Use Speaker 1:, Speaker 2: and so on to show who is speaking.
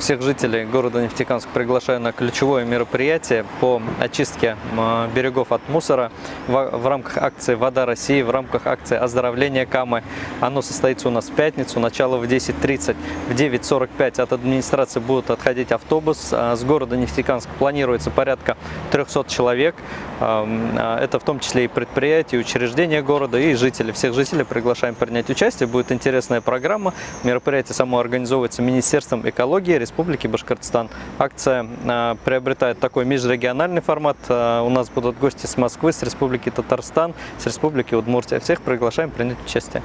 Speaker 1: Всех жителей города Нефтекамск приглашаю на ключевое мероприятие по очистке берегов от мусора в рамках акции «Вода России», в рамках акции «Оздоровление Камы». Оно состоится у нас в пятницу, начало в 10:30. В 9:45 от администрации будут отходить автобус. С города Нефтекамск планируется порядка 300 человек. Это в том числе и предприятия, и учреждения города, и жители. Всех жителей приглашаем принять участие. Будет интересная программа. Мероприятие само организовывается Министерством экологии Республики Башкортостан. Акция приобретает такой межрегиональный формат. У нас будут гости с Москвы, с Республики Татарстан, с Республики Удмуртия. Всех приглашаем принять участие.